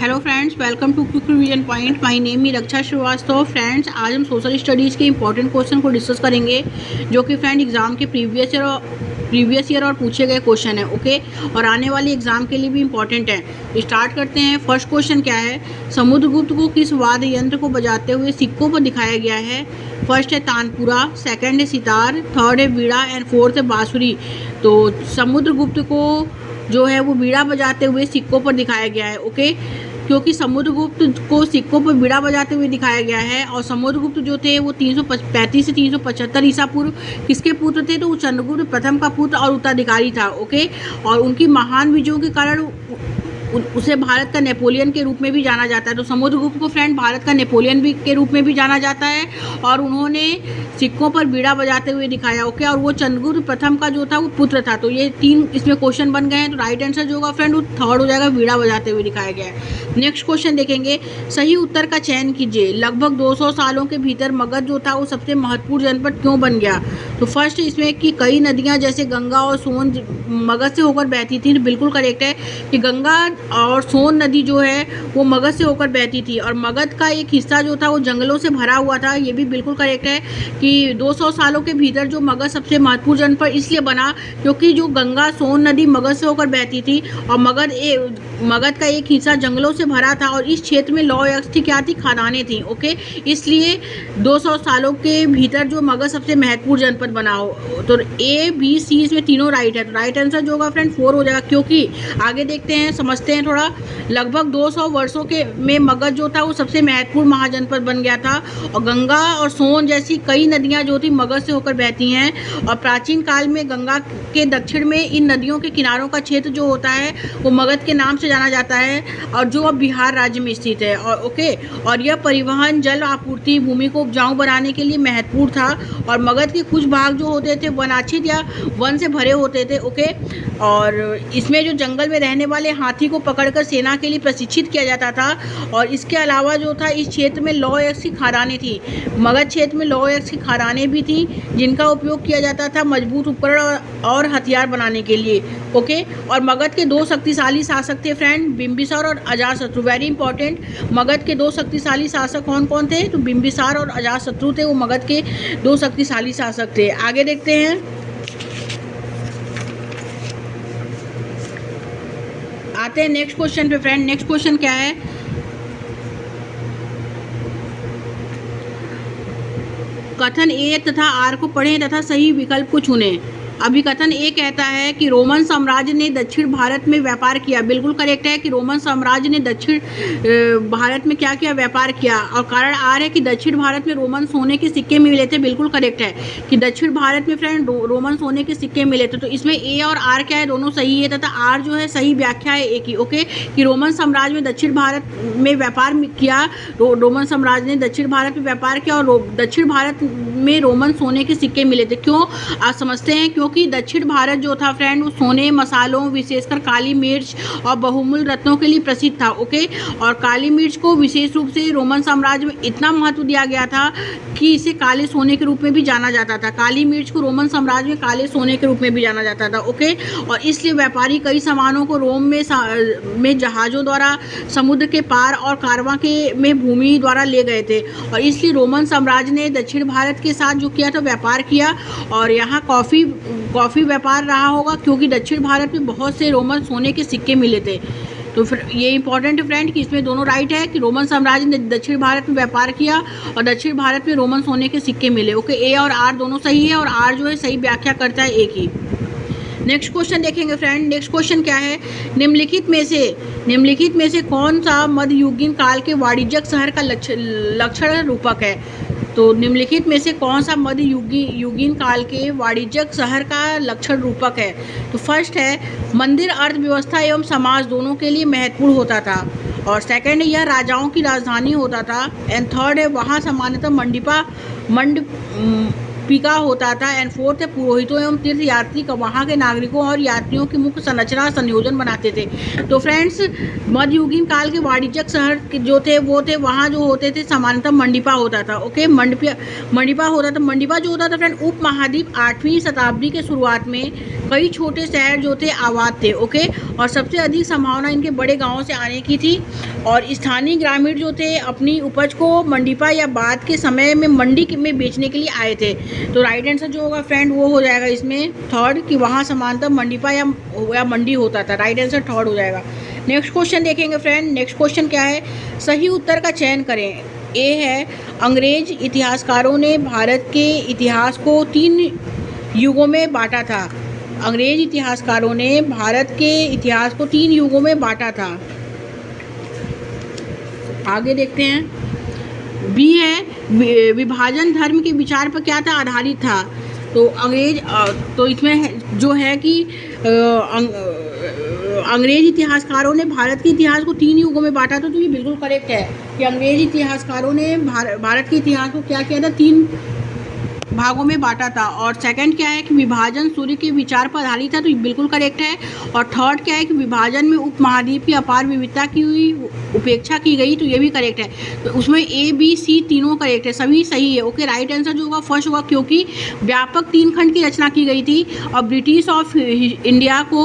Hello friends, welcome to quick revision point. My name है Raksha Srivastava. Friends, आज हम social studies के इंपॉर्टेंट क्वेश्चन को डिस्कस करेंगे, जो कि फ्रेंड एग्जाम के प्रीवियस ईयर और पूछे गए क्वेश्चन है। ओके, और आने वाले एग्जाम के लिए भी इंपॉर्टेंट है। स्टार्ट करते हैं। फर्स्ट क्वेश्चन क्या है? समुद्रगुप्त को किस वाद्य यंत्र को बजाते हुए सिक्कों पर दिखाया गया है? फर्स्ट है तानपुरा, सेकंड है सितार, थर्ड है बीड़ा एंड फोर्थ है बांसुरी। तो समुद्रगुप्त को जो है वो बीड़ा बजाते हुए सिक्कों पर दिखाया गया है। ओके, क्योंकि समुद्रगुप्त को सिक्कों पर बीड़ा बजाते हुए दिखाया गया है। और समुद्रगुप्त जो थे वो 335 से 375 ईसा पूर्व किसके पुत्र थे? तो वो चंद्रगुप्त प्रथम का पुत्र और उत्तराधिकारी था। ओके, और उनकी महान विजयों के कारण उसे भारत का नेपोलियन के रूप में भी जाना जाता है। तो समुद्रगुप्त को फ्रेंड भारत का नेपोलियन भी के रूप में भी जाना जाता है, और उन्होंने सिक्कों पर बीड़ा बजाते हुए दिखाया। ओके, और वो चंद्रगुप्त प्रथम का जो था वो पुत्र था। तो ये तीन इसमें क्वेश्चन बन गए हैं। तो राइट आंसर जो होगा फ्रेंड वो थर्ड हो जाएगा, बीड़ा बजाते हुए दिखाया गया है। नेक्स्ट क्वेश्चन देखेंगे। सही उत्तर का चयन कीजिए। लगभग 200 सालों के भीतर मगध जो था वो सबसे महत्वपूर्ण जनपद क्यों बन गया? तो फर्स्ट इसमें कि कई नदियाँ जैसे गंगा और सोन मगध से होकर बहती थी। तो बिल्कुल करेक्ट है कि गंगा और सोन नदी जो है वो मगध से होकर बहती थी, और मगध का एक हिस्सा जो था वो जंगलों से भरा हुआ था। ये भी बिल्कुल करेक्ट है कि 200 सालों के भीतर जो मगध सबसे महत्वपूर्ण जनपद इसलिए बना क्योंकि जो गंगा सोन नदी मगध से होकर बहती थी, और मगध का एक हिस्सा जंगलों से भरा था, और इस क्षेत्र में लौ यक्ष की क्या थी? खदानें थी। ओके, इसलिए 200 सालों के भीतर जो मगध सबसे महत्वपूर्ण जनपद बना हो। तो ए बी सी इसमें तीनों राइट है। तो राइट आंसर जो होगा फ्रेंड 4 हो जाएगा, क्योंकि आगे देखते हैं, समझते हैं थोड़ा। लगभग 200 वर्षों के में मगध जो था वो सबसे महत्वपूर्ण महाजनपद बन गया था, और गंगा और सोन जैसी कई नदियां जो थी मगध से होकर बहती हैं। और प्राचीन काल में गंगा के दक्षिण में इन नदियों के किनारों का क्षेत्र जो होता है वो मगध के नाम से जाना जाता है, और जो अब बिहार राज्य में स्थित है। और ओके, और यह परिवहन, जल आपूर्ति, भूमि को उपजाऊ बनाने के लिए महत्वपूर्ण था। और मगध के कुछ भाग जो होते थे वनाच्छित या वन से भरे होते थे। ओके, और इसमें जो जंगल में रहने वाले हाथी को पकड़कर सेना के लिए प्रशिक्षित किया जाता था। और इसके अलावा जो था इस क्षेत्र में लौह यक्ष की खदानें थी। मगध क्षेत्र में लौह यक्ष की खदानें भी थी, जिनका उपयोग किया जाता था मजबूत उपकरण और हथियार बनाने के लिए। ओके, और मगध के दो शक्तिशाली शासक थे फ्रेंड, बिंबिसार और अजातशत्रु। वेरी इंपॉर्टेंट, मगध के दो शक्तिशाली शासक कौन कौन थे? तो बिंबिसार और अजातशत्रु थे, वो मगध के दो शक्तिशाली शासक थे। आगे देखते हैं, आते हैं नेक्स्ट क्वेश्चन पे फ्रेंड। नेक्स्ट क्वेश्चन क्या है? कथन ए तथा आर को पढ़ें तथा सही विकल्प को चुनें। अभी कथन ए कहता है कि रोमन साम्राज्य ने दक्षिण भारत में व्यापार किया। बिल्कुल करेक्ट है कि रोमन साम्राज्य ने दक्षिण भारत में क्या किया? व्यापार किया। और कारण आर है कि दक्षिण भारत में रोमन सोने के सिक्के मिले थे। बिल्कुल करेक्ट है कि दक्षिण भारत में फ्रेंड रोमन सोने के सिक्के मिले थे। तो इसमें ए और आर क्या है? दोनों सही है, तथा आर जो है सही व्याख्या है ए की। ओके, कि रोमन साम्राज्य में दक्षिण भारत में व्यापार किया। रोमन साम्राज्य ने दक्षिण भारत में व्यापार किया, और दक्षिण भारत में रोमन सोने के सिक्के मिले थे। क्यों? आप समझते हैं, क्योंकि दक्षिण भारत जो था फ्रेंड वो सोने, मसालों, विशेषकर काली मिर्च और बहुमूल्य रत्नों के लिए प्रसिद्ध था। ओके, और काली मिर्च को विशेष रूप से रोमन साम्राज्य में इतना महत्व दिया गया था कि इसे काले सोने के रूप में भी जाना जाता था। काली मिर्च को रोमन साम्राज्य में काले सोने के रूप में भी जाना जाता था। ओके, और इसलिए व्यापारी कई सामानों को रोम में जहाज़ों द्वारा समुद्र के पार और कारवां में भूमि द्वारा ले गए थे। और इसलिए रोमन साम्राज्य ने दक्षिण भारत के साथ जो किया था व्यापार किया। और यहाँ कॉफ़ी व्यापार रहा होगा, क्योंकि दक्षिण भारत में बहुत से रोमन सोने के सिक्के मिले थे। तो फिर ये इंपॉर्टेंट है फ्रेंड कि इसमें दोनों राइट है कि रोमन साम्राज्य ने दक्षिण भारत में व्यापार किया और दक्षिण भारत में रोमन सोने के सिक्के मिले। ओके, ए और आर दोनों सही है, और आर जो है सही व्याख्या करता है ए की। नेक्स्ट क्वेश्चन देखेंगे फ्रेंड। नेक्स्ट क्वेश्चन क्या है? निम्नलिखित में से कौन सा मध्ययुगीन काल के वाणिज्यिक शहर का लक्षण रूपक है? तो निम्नलिखित में से कौन सा मध्ययुगीन काल के वाणिज्यिक शहर का लक्षण रूपक है? तो फर्स्ट है, मंदिर अर्थव्यवस्था एवं समाज दोनों के लिए महत्वपूर्ण होता था। और सेकंड है, यह राजाओं की राजधानी होता था। एंड थर्ड है, वहाँ सामान्यतः लिपिका होता था। एंड फोर्थ है पुरोहितों एवं तीर्थ यात्री का वहाँ के नागरिकों और यात्रियों की मुख्य संरचना संयोजन बनाते थे। तो फ्रेंड्स मध्ययुगीन काल के वाणिज्यिक शहर जो थे वो थे, वहाँ जो होते थे सामान्यतः मंडिपा होता था। ओके, मंडिपा होता था। मंडिपा जो होता था फ्रेंड उप महाद्वीप 8वीं शताब्दी के शुरुआत में कई छोटे शहर जो थे आबाद थे। ओके, और सबसे अधिक संभावना इनके बड़े गाँवों से आने की थी और स्थानीय ग्रामीण जो थे अपनी उपज को मंडिपा या बाद के समय में मंडी में बेचने के लिए आए थे। तो राइट आंसर जो होगा फ्रेंड वो हो जाएगा इसमें थर्ड, कि वहाँ समानतः मंडिपा या मंडी होता था। राइट आंसर थर्ड हो जाएगा। नेक्स्ट क्वेश्चन देखेंगे फ्रेंड। नेक्स्ट क्वेश्चन क्या है, सही उत्तर का चयन करें। ए है, अंग्रेज इतिहासकारों ने भारत के इतिहास को 3 युगों में बांटा था। अंग्रेज इतिहासकारों ने भारत के इतिहास को 3 युगों में बांटा था। आगे देखते हैं। बी है, विभाजन धर्म के विचार पर क्या था, आधारित था। तो अंग्रेज तो इसमें जो है कि अंग्रेज इतिहासकारों ने भारत के इतिहास को 3 युगों में बांटा था। तो ये बिल्कुल करेक्ट है कि अंग्रेज इतिहासकारों ने भारत के इतिहास को क्या किया था, 3 भागों में बांटा था। और सेकंड क्या है कि विभाजन सूर्य के विचार पर आधारित था। तो ये बिल्कुल करेक्ट है। और थर्ड क्या है कि विभाजन में उपमहाद्वीप की अपार विविधता की हुई उपेक्षा की गई। तो ये भी करेक्ट है। तो उसमें ए बी सी तीनों करेक्ट है, सभी सही है। ओके, राइट आंसर जो होगा फर्स्ट होगा, क्योंकि व्यापक 3 खंड की रचना की गई थी और ब्रिटिश ऑफ इंडिया को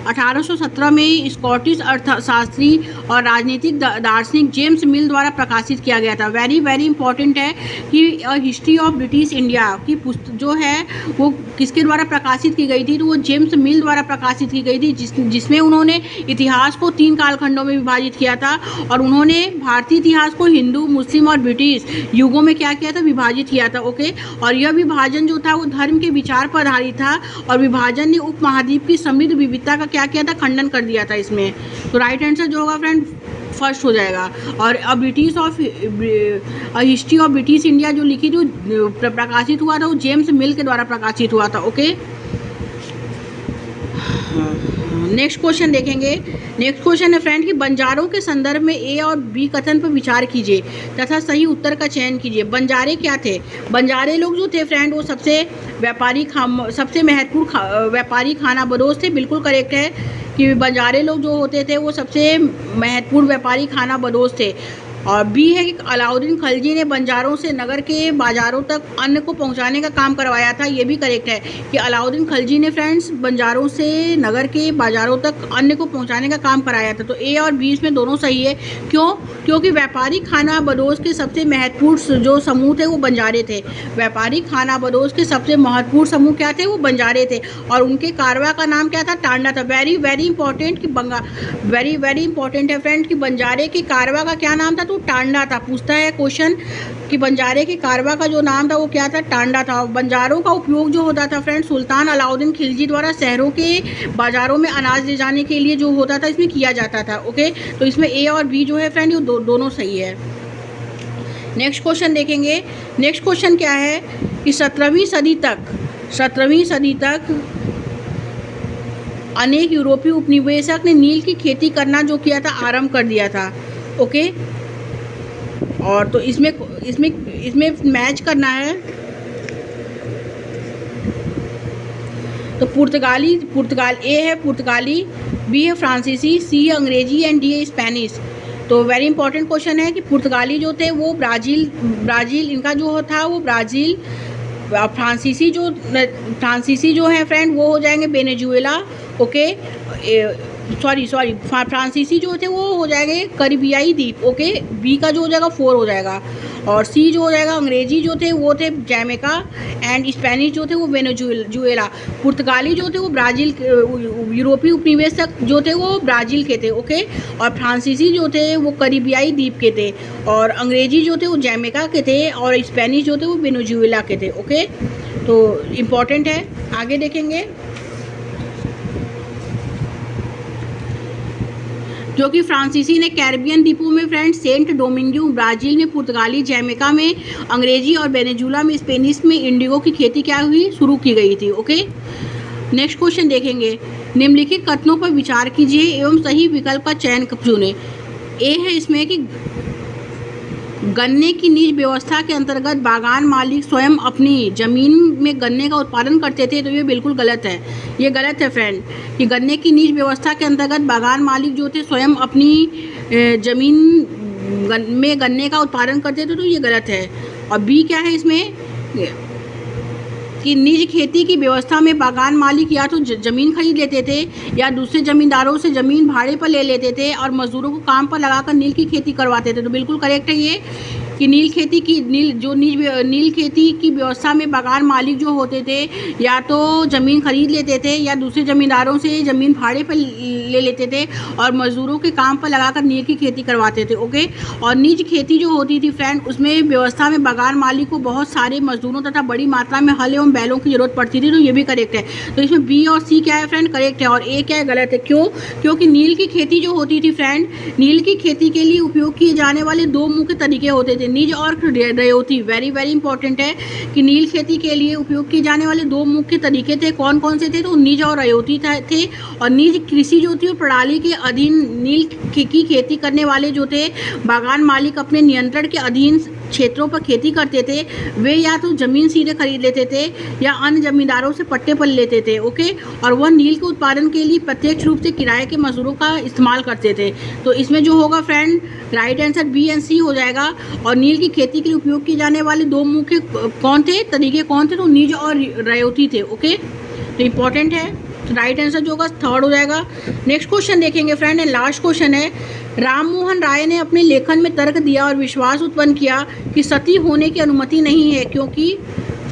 1817 में स्कॉटिश अर्थशास्त्री और राजनीतिक दार्शनिक जेम्स मिल द्वारा प्रकाशित किया गया था। वेरी वेरी इंपॉर्टेंट है कि हिस्ट्री ऑफ ब्रिटिश इंडिया की पुस्तक जो है वो किसके द्वारा प्रकाशित की गई थी, तो वो जेम्स मिल द्वारा प्रकाशित की गई थी, जिसमें उन्होंने इतिहास को 3 कालखंडों में विभाजित किया था और उन्होंने भारतीय इतिहास को हिंदू, मुस्लिम और ब्रिटिश युगों में क्या किया था, विभाजित किया था। ओके, और यह विभाजन जो था वो धर्म के विचार पर आधारित था और विभाजन ने उपमहाद्वीप की समृद्ध विविधता का क्या किया था, खंडन कर दिया था इसमें। तो राइट आंसर जो होगा फ्रेंड फर्स्ट हो जाएगा। और हिस्ट्री ऑफ ब्रिटिश इंडिया जो लिखी थी प्रकाशित हुआ था वो जेम्स मिल के द्वारा प्रकाशित हुआ था। ओके, नेक्स्ट क्वेश्चन देखेंगे। नेक्स्ट क्वेश्चन है फ्रेंड कि बंजारों के संदर्भ में ए और बी कथन पर विचार कीजिए तथा सही उत्तर का चयन कीजिए। बंजारे क्या थे, बंजारे लोग जो थे फ्रेंड वो सबसे महत्वपूर्ण व्यापारी खाना बदोश थे। बिल्कुल करेक्ट है कि बंजारे लोग जो होते थे वो सबसे महत्वपूर्ण व्यापारी खाना बदोश थे। और बी है कि अलाउद्दीन खिलजी ने बंजारों से नगर के बाज़ारों तक अन्न को पहुंचाने का काम करवाया था। ये भी करेक्ट है कि अलाउद्दीन खिलजी ने फ्रेंड्स बंजारों से नगर के बाज़ारों तक अन्न को पहुंचाने का काम कराया था। तो ए और बी इसमें दोनों सही है। क्यों? क्योंकि व्यापारी खाना बदोश के सबसे महत्वपूर्ण जो समूह थे वो बंजारे थे। व्यापारी खाना बदोश के सबसे महत्वपूर्ण समूह क्या थे, वो बंजारे थे और उनके कारवा का नाम क्या था, टांडा था। वेरी वेरी इंपॉर्टेंट कि वेरी वेरी इंपॉर्टेंट है फ्रेंड कि बंजारे के कारवा का क्या नाम था, तो टांडा था। पूछता है क्वेश्चन कि बंजारे के कारवा का जो नाम था वो क्या था, टांडा था। बंजारों का उपयोग जो होता था फ्रेंड सुल्तान अलाउद्दीन खिलजी द्वारा शहरों के बाजारों में अनाज ले जाने के लिए जो होता था इसमें किया जाता था। ओके, तो इसमें ए और बी जो है फ्रेंड ये दोनों सही है। नेक्स्ट क्वेश्चन देखेंगे। नेक्स्ट क्वेश्चन क्या है कि 17वीं सदी तक अनेक यूरोपीय उपनिवेशक ने नील की खेती करना जो किया था आरंभ कर दिया था। ओके, और तो इसमें मैच करना है। तो पुर्तगाल ए है पुर्तगाली, बी है फ्रांसीसी, सी है अंग्रेजी एंड डी है स्पेनिश। तो वेरी इंपॉर्टेंट क्वेश्चन है कि पुर्तगाली जो थे वो ब्राज़ील इनका जो था वो ब्राज़ील। फ्रांसीसी जो है फ्रेंड वो हो जाएंगे वेनेजुएला। ओके, सॉरी फ्रांसीसी जो थे वो हो जाएंगे करिबियाई द्वीप। ओके, बी का जो हो जाएगा 4 हो जाएगा। और सी जो हो जाएगा अंग्रेजी जो थे वो थे जैमेका एंड स्पेनिश जो थे वो वेनेजुएला। पुर्तगाली जो थे वो ब्राज़ील, यूरोपीय उपनिवेशक जो थे वो ब्राज़ील के थे। ओके, और फ्रांसीसी जो थे वो करिबियाई द्वीप के थे और अंग्रेजी जो थे वो जैमेका के थे और स्पेनिश जो थे वो वेनेजुएला के थे। ओके, तो इम्पॉर्टेंट है। आगे देखेंगे जो कि फ्रांसीसी ने कैरिबियन द्वीपों में फ्रेंड्स सेंट डोमिंगो ब्राज़ील में, पुर्तगाली जैमेका में, अंग्रेजी और वेनेजुएला में, स्पेनिश में इंडिगो की खेती क्या हुई, शुरू की गई थी। ओके, नेक्स्ट क्वेश्चन देखेंगे। निम्नलिखित कथनों पर विचार कीजिए एवं सही विकल्प का चयन चुनें। ए है इसमें कि गन्ने की नीज व्यवस्था के अंतर्गत बागान मालिक स्वयं अपनी ज़मीन में गन्ने का उत्पादन करते थे, तो ये बिल्कुल गलत है। ये गलत है फ्रेंड कि गन्ने की नीज व्यवस्था के अंतर्गत बागान मालिक जो थे स्वयं अपनी ज़मीन में गन्ने का उत्पादन करते थे, तो ये गलत है। और बी क्या है इसमें कि निज खेती की व्यवस्था में बागान मालिक या तो ज़मीन खरीद लेते थे या दूसरे ज़मींदारों से ज़मीन भाड़े पर ले लेते थे और मज़दूरों को काम पर लगाकर नील की खेती करवाते थे। तो बिल्कुल करेक्ट है ये कि नील खेती की व्यवस्था में बागान मालिक जो होते थे या तो ज़मीन खरीद लेते थे या दूसरे ज़मींदारों से ज़मीन भाड़े पर ले लेते थे और मज़दूरों के काम पर लगाकर नील की खेती करवाते थे। ओके, और निज खेती जो होती थी फ्रेंड, उसमें व्यवस्था में बागान मालिक को बहुत सारे मजदूरों तथा बड़ी मात्रा में हल एवं बैलों की जरूरत पड़ती थी। तो ये भी करेक्ट है। तो इसमें बी और सी क्या है फ्रेंड, करेक्ट है, और ए क्या है, गलत है। क्यों? क्योंकि नील की खेती जो होती थी फ्रेंड, नील की खेती के लिए उपयोग किए जाने वाले दो मुख्य तरीके होते थे, निज और रयोती। वेरी वेरी इंपॉर्टेंट है कि नील खेती के लिए उपयोग किए जाने वाले दो मुख्य तरीके थे। कौन कौन से थे? तो निज और रयोती थे। और निज कृषि जो थी प्रणाली के अधीन नील की खेती करने वाले जो थे बागान मालिक अपने नियंत्रण के अधीन क्षेत्रों पर खेती करते थे। वे या तो ज़मीन सीधे खरीद लेते थे या अन्य जमींदारों से पट्टे पर लेते थे। ओके, और वह नील के उत्पादन के लिए प्रत्यक्ष रूप से किराए के मजदूरों का इस्तेमाल करते थे। तो इसमें जो होगा friend, right answer b and c हो जाएगा। और नील की खेती के लिए उपयोग किए जाने वाले दो मुख्य तरीके कौन थे? तो निज और रयोती थे। ओके, तो इम्पॉर्टेंट है। तो राइट आंसर जो होगा थर्ड हो जाएगा। नेक्स्ट क्वेश्चन देखेंगे फ्रेंड, एंड लास्ट क्वेश्चन है। राम मोहन राय ने अपने लेखन में तर्क दिया और विश्वास उत्पन्न किया कि सती होने की अनुमति नहीं है, क्योंकि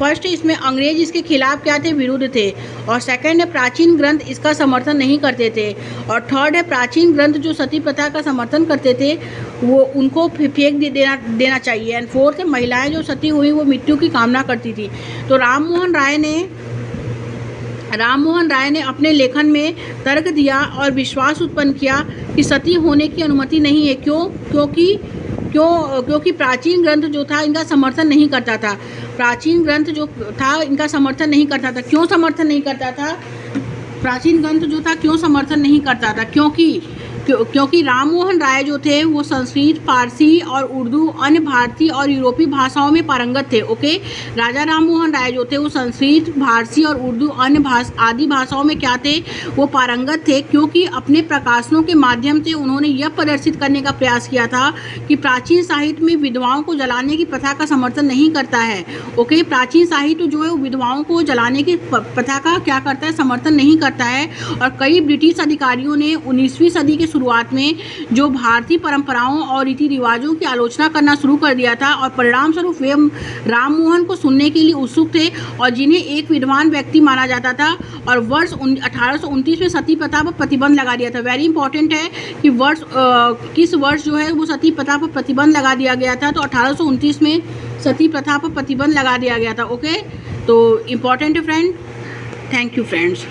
फर्स्ट इसमें अंग्रेज इसके खिलाफ क्या थे? विरुद्ध थे। और सेकंड है प्राचीन ग्रंथ इसका समर्थन नहीं करते थे। और थर्ड है प्राचीन ग्रंथ जो सती प्रथा का समर्थन करते थे वो उनको फेंक देना चाहिए। एंड फोर्थ है महिलाएं जो सती हुई वो मृत्यु की कामना करती थी। तो राम मोहन राय ने अपने लेखन में तर्क दिया और विश्वास उत्पन्न किया कि सती होने की अनुमति नहीं है। क्योंकि प्राचीन ग्रंथ जो था इनका समर्थन नहीं करता था। प्राचीन ग्रंथ जो था इनका समर्थन नहीं करता था। क्यों समर्थन नहीं करता था? प्राचीन ग्रंथ जो था क्यों समर्थन नहीं करता था? क्योंकि राम मोहन राय जो थे वो संस्कृत, फारसी और उर्दू अन्य भारतीय और यूरोपीय भाषाओं में पारंगत थे। ओके, राजा राम मोहन राय जो थे वो संस्कृत, फारसी और उर्दू अन्य आदि भाषाओं में क्या थे? वो पारंगत थे। क्योंकि अपने प्रकाशनों के माध्यम से उन्होंने यह प्रदर्शित करने का प्रयास किया था कि प्राचीन साहित्य में विधवाओं को जलाने की प्रथा का समर्थन नहीं करता है। ओके, प्राचीन साहित्य जो है वो विधवाओं को जलाने की प्रथा का क्या करता है? समर्थन नहीं करता है। और कई ब्रिटिश अधिकारियों ने 19वीं सदी के शुरुआत में जो भारतीय परंपराओं और रीति रिवाजों की आलोचना करना शुरू कर दिया था और परिणाम स्वरूप वे राम मोहन को सुनने के लिए उत्सुक थे और जिन्हें एक विद्वान व्यक्ति माना जाता था। और वर्ष 1829 में सती प्रथा पर प्रतिबंध लगा दिया था। वेरी इंपॉर्टेंट है कि किस वर्ष जो है वो सती प्रथा पर प्रतिबंध लगा दिया गया था? तो 1829 में सती प्रथा पर प्रतिबंध लगा दिया गया था। ओके, तो इम्पॉर्टेंट है फ्रेंड। Thank you friends.